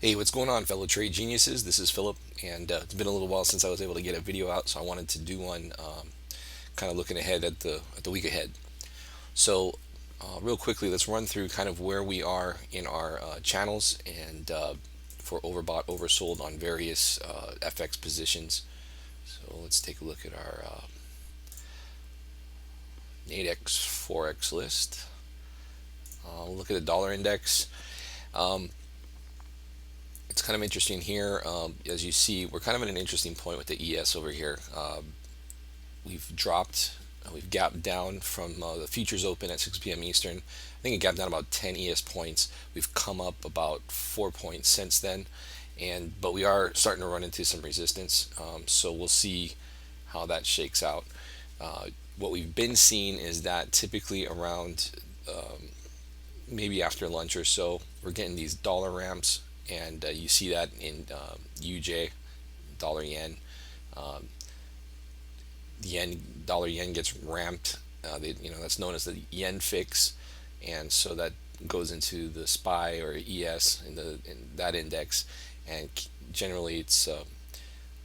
Hey, what's going on, fellow trade geniuses? This is Philip, and it's been a little while since I was able to get a video out, so I wanted to do one, kind of looking ahead at the week ahead. So, real quickly, let's run through kind of where we are in our channels and for overbought, oversold on various FX positions. So let's take a look at our NADEX Forex list. We'll look at the dollar index. Um, it's kind of interesting here. As you see, we're kind of at an interesting point with the ES over here. We've dropped, we've gapped down from the futures open at 6 p.m. Eastern. I think it gapped down about 10 ES points. We've come up about 4 points since then, but we are starting to run into some resistance. So we'll see how that shakes out. What we've been seeing is that typically around maybe after lunch or so, we're getting these dollar ramps, and you see that in UJ, dollar yen. Um, the dollar yen gets ramped. That's known as the yen fix, and so that goes into the SPY or ES in that index, and generally it's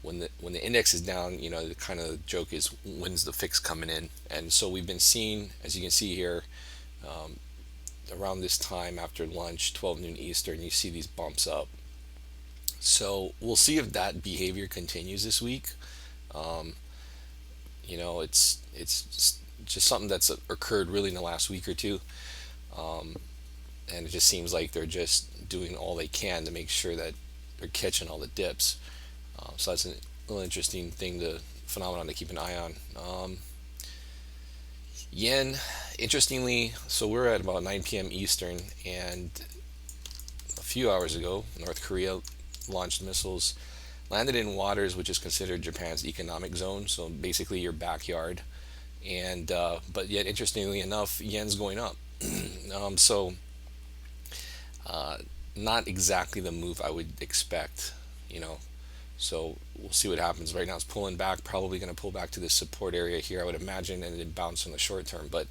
when the index is down, the kind of joke is when's the fix coming in, and so we've been seeing, as you can see here, um, around this time after lunch, 12 noon Eastern, you see these bumps up. So we'll see if that behavior continues this week. Um, it's just something that's occurred really in the last week or two, um, and it just seems like they're just doing all they can to make sure that they're catching all the dips. So that's a little interesting phenomenon to keep an eye on. Yen, interestingly, so we're at about 9 p.m. Eastern, and a few hours ago, North Korea launched missiles, landed in waters which is considered Japan's economic zone, so basically your backyard. And but yet, interestingly enough, yen's going up. So uh, not exactly the move I would expect, you know. So we'll see what happens. Right now it's pulling back, probably going to pull back to this support area here, I would imagine, and then bounce in the short term. But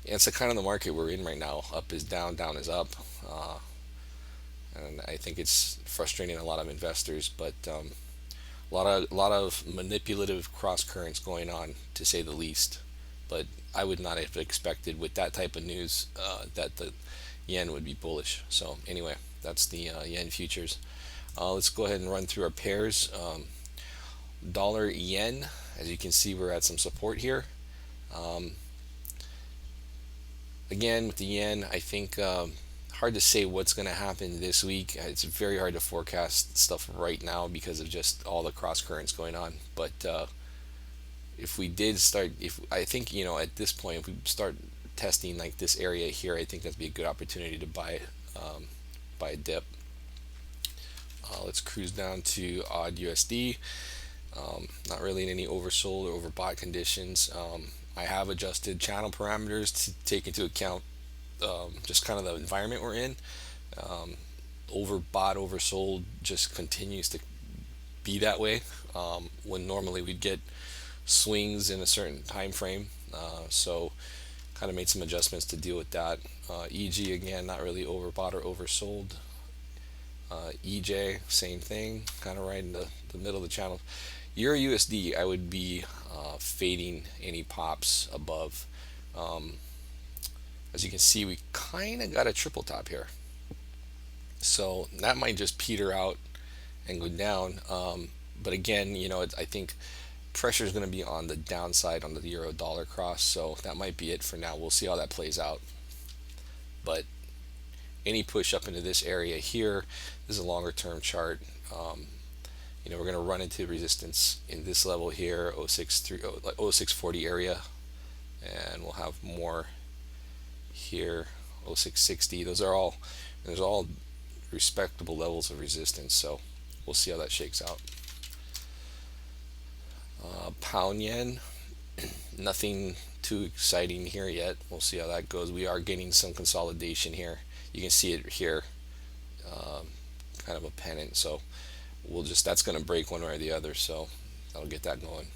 it's the kind of the market we're in right now. Up is down, down is up. And I think it's frustrating a lot of investors, but a lot of manipulative cross currents going on, to say the least. But I would not have expected with that type of news that the yen would be bullish. So anyway, that's the yen futures. Let's go ahead and run through our pairs. Dollar yen, as you can see, we're at some support here. Um, Again, with the yen, I think hard to say what's going to happen this week. It's very hard to forecast stuff right now because of just all the cross currents going on. But if we did start, if I think at this point, if we start testing like this area here, I think that'd be a good opportunity to buy a dip. Let's cruise down to odd USD. Not really in any oversold or overbought conditions. I have adjusted channel parameters to take into account just kind of the environment we're in. Um, Overbought, oversold just continues to be that way, when normally we'd get swings in a certain time frame. So kind of made some adjustments to deal with that. EG, again, not really overbought or oversold. EJ, same thing, kind of right in the middle of the channel. EURUSD, I would be fading any pops above. Um, as you can see, we kind of got a triple top here, so that might just peter out and go down. But again, I think pressure is going to be on the downside on the euro dollar cross, so that might be it for now. We'll see how that plays out. But any push up into this area here, this is a longer term chart. We're going to run into resistance in this level here, 0640 area, and we'll have more here, 0660. There's all respectable levels of resistance, so we'll see how that shakes out. Pound yen, nothing too exciting here yet. We'll see how that goes. We are getting some consolidation here. You can see it here, kind of a pennant. So that's going to break one way or the other. So that'll get that going.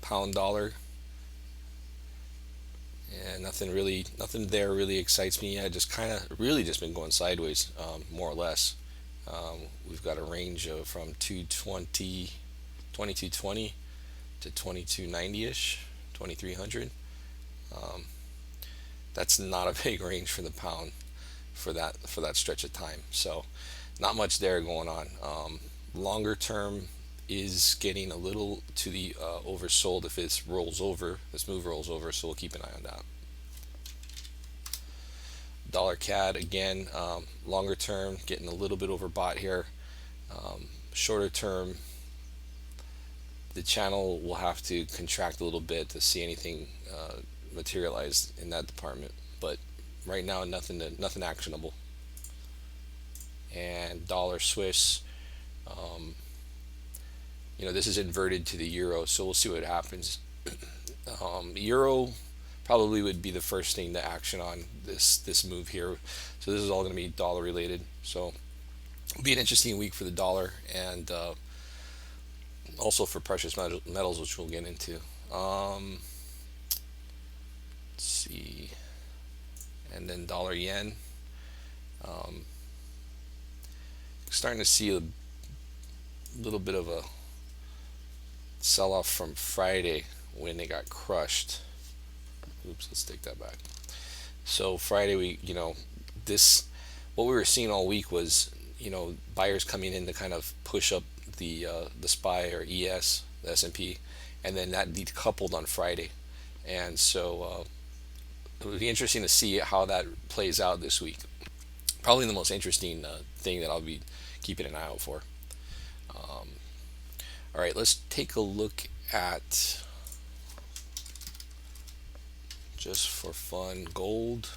Pound dollar, and nothing there really excites me yet. Just kind of really just been going sideways, more or less. We've got a range of from 2220 to 2290-ish, 2300. Um, that's not a big range for the pound for that stretch of time. So not much there going on. Longer term is getting a little to the oversold if this move rolls over, so we'll keep an eye on that. Dollar CAD again, longer term getting a little bit overbought here. Shorter term, the channel will have to contract a little bit to see anything materialize in that department, but right now nothing actionable. And dollar Swiss, this is inverted to the euro, so we'll see what happens. Euro probably would be the first thing to action on this move here. So this is all going to be dollar related. So it'll be an interesting week for the dollar, and also for precious metals, which we'll get into. Let's see, and then dollar yen. Starting to see a little bit of a sell-off from Friday when they got crushed. Oops, let's take that back. So Friday, what we were seeing all week was, buyers coming in to kind of push up the SPY or ES, the S&P, and then that decoupled on Friday. And so it would be interesting to see how that plays out this week. Probably the most interesting thing that I'll be keeping an eye out for. All right, let's take a look at, just for fun, gold.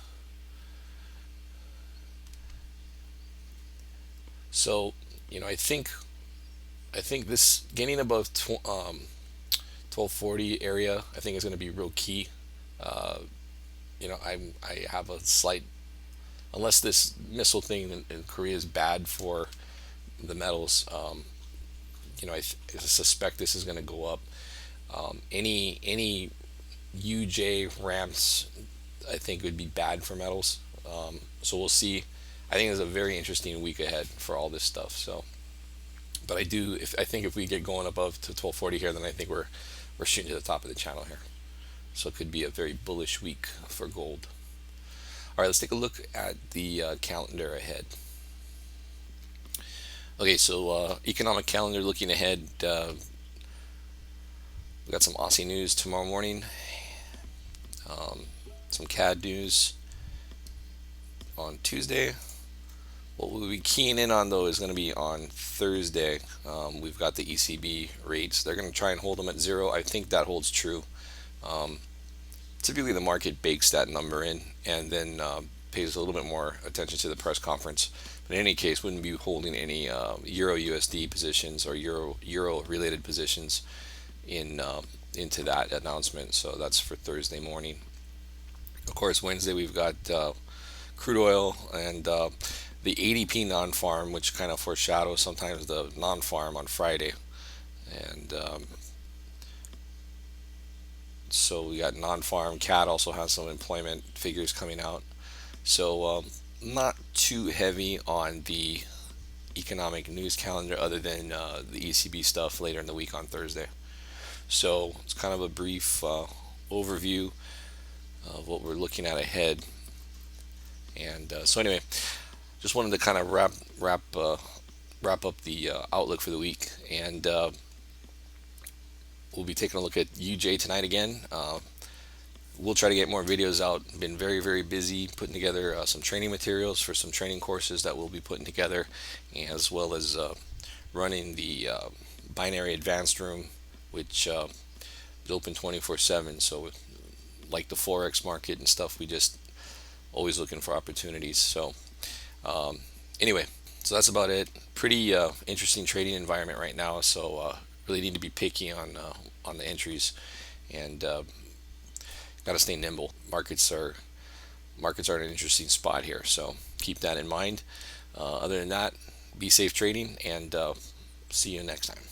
So, I think this getting above 1240 area, I think is going to be real key. I have a slight, unless this missile thing in Korea is bad for the metals, I suspect this is going to go up. Any UJ ramps, I think, would be bad for metals. So we'll see. I think it's a very interesting week ahead for all this stuff. So, but I think if we get going above to 1240 here, then I think we're shooting to the top of the channel here. So it could be a very bullish week for gold. All right, let's take a look at the calendar ahead. Okay, so economic calendar looking ahead. We got some Aussie news tomorrow morning. Some CAD news on Tuesday. What we'll be keying in on, though, is going to be on Thursday. We've got the ECB rates. They're going to try and hold them at 0. I think that holds true. Typically, the market bakes that number in and then pays a little bit more attention to the press conference. But in any case, wouldn't be holding any Euro USD positions or Euro related positions into that announcement. So that's for Thursday morning. Of course, Wednesday we've got crude oil and the ADP non-farm, which kind of foreshadows sometimes the non-farm on Friday. And so we got non-farm. CAD also has some employment figures coming out. So not too heavy on the economic news calendar other than the ECB stuff later in the week on Thursday. So it's kind of a brief overview of what we're looking at ahead. And so anyway, just wanted to kind of wrap up the outlook for the week, and we'll be taking a look at UJ tonight again. We'll try to get more videos out. Been very, very busy putting together some training materials for some training courses that we'll be putting together, as well as running the binary advanced room, which is open 24/7. So like the Forex market and stuff, we just always looking for opportunities. So anyway, so that's about it. Pretty interesting trading environment right now, so really need to be picky on the entries, and got to stay nimble. Markets are in an interesting spot here, so keep that in mind. Other than that, be safe trading, and see you next time.